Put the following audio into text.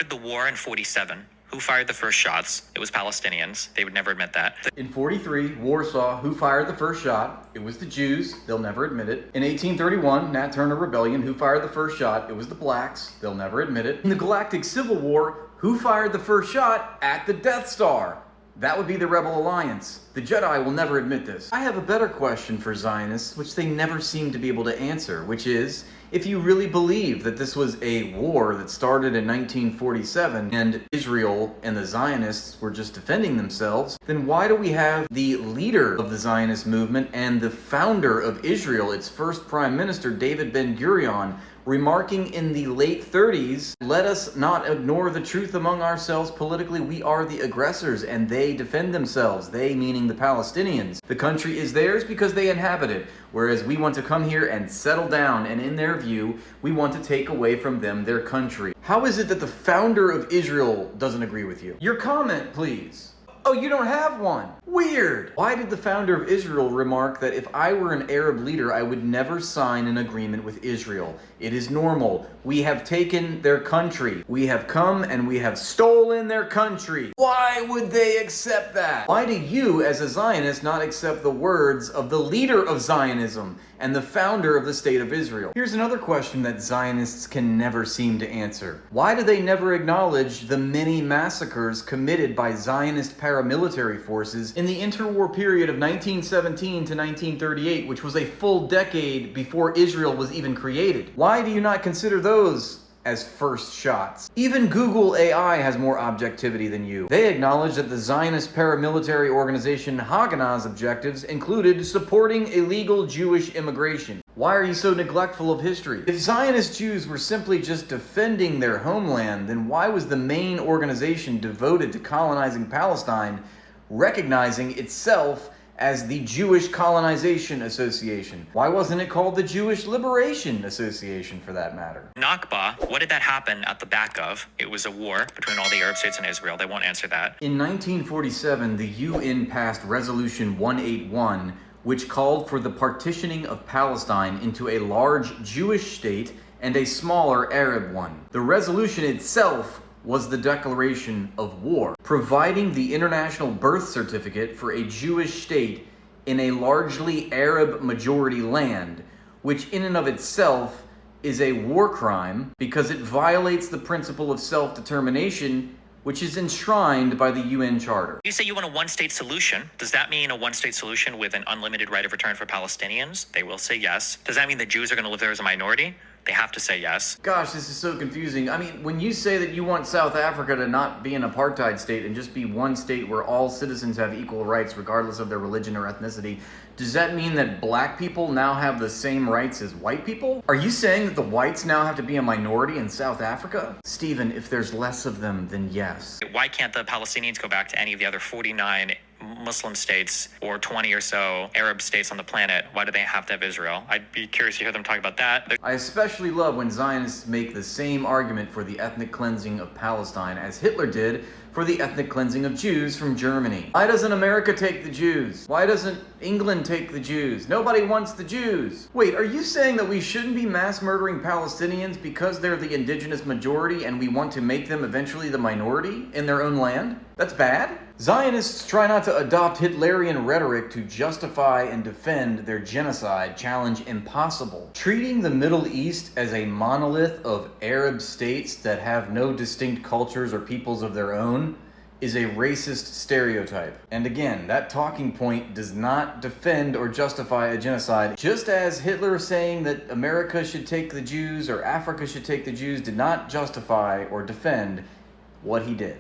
The war in 47. Who fired the first shots? It was Palestinians. They would never admit that. In 43, Warsaw, who fired the first shot? It was the Jews. They'll never admit it. In 1831, Nat Turner Rebellion, who fired the first shot? It was the blacks. They'll never admit it. In the Galactic Civil War, who fired the first shot at the Death Star? That would be the Rebel Alliance. The Jedi will never admit this. I have a better question for Zionists, which they never seem to be able to answer, which is, if you really believe that this was a war that started in 1947 and Israel and the Zionists were just defending themselves, then why do we have the leader of the Zionist movement and the founder of Israel, its first prime minister, David Ben-Gurion, remarking in the late 30s, let us not ignore the truth among ourselves politically. We are the aggressors and they defend themselves. They meaning the Palestinians. The country is theirs because they inhabit it, whereas we want to come here and settle down, and in their view, we want to take away from them their country. How is it that the founder of Israel doesn't agree with you? Your comment, please. Oh, you don't have one. Weird. Why did the founder of Israel remark that if I were an Arab leader, I would never sign an agreement with Israel? It is normal. We have taken their country. We have come and we have stolen their country. Why would they accept that? Why do you, as a Zionist, not accept the words of the leader of Zionism and the founder of the State of Israel? Here's another question that Zionists can never seem to answer. Why do they never acknowledge the many massacres committed by Zionist paramilitary forces in the interwar period of 1917 to 1938, which was a full decade before Israel was even created? Why do you not consider those as first shots? Even Google AI has more objectivity than you. They acknowledge that the Zionist paramilitary organization Haganah's objectives included supporting illegal Jewish immigration. Why are you so neglectful of history? If Zionist Jews were simply just defending their homeland, then why was the main organization devoted to colonizing Palestine recognizing itself as the Jewish Colonization Association? Why wasn't it called the Jewish Liberation Association, for that matter? Nakba, what did that happen at the back of? It was a war between all the Arab states and Israel. They won't answer that. In 1947, the UN passed Resolution 181, which called for the partitioning of Palestine into a large Jewish state and a smaller Arab one. The resolution itself was the declaration of war, providing the international birth certificate for a Jewish state in a largely Arab majority land, which in and of itself is a war crime because it violates the principle of self-determination, which is enshrined by the UN Charter. You say you want a one-state solution. Does that mean a one-state solution with an unlimited right of return for Palestinians? They will say yes. Does that mean the Jews are going to live there as a minority? They have to say yes. Gosh, this is so confusing. I mean, when you say that you want South Africa to not be an apartheid state and just be one state where all citizens have equal rights regardless of their religion or ethnicity, does that mean that black people now have the same rights as white people? Are you saying that the whites now have to be a minority in South Africa? Stephen, if there's less of them, then yes. Why can't the Palestinians go back to any of the other 49 Muslim states or 20 or so Arab states on the planet? Why do they have to have Israel? I'd be curious to hear them talk about that. I especially love when Zionists make the same argument for the ethnic cleansing of Palestine as Hitler did for the ethnic cleansing of Jews from Germany. Why doesn't America take the Jews? Why doesn't England take the Jews? Nobody wants the Jews. Wait, are you saying that we shouldn't be mass murdering Palestinians because they're the indigenous majority and we want to make them eventually the minority in their own land? That's bad? Zionists try not to adopt Hitlerian rhetoric to justify and defend their genocide challenge impossible. Treating the Middle East as a monolith of Arab states that have no distinct cultures or peoples of their own is a racist stereotype. And again, that talking point does not defend or justify a genocide, just as Hitler saying that America should take the Jews or Africa should take the Jews did not justify or defend what he did.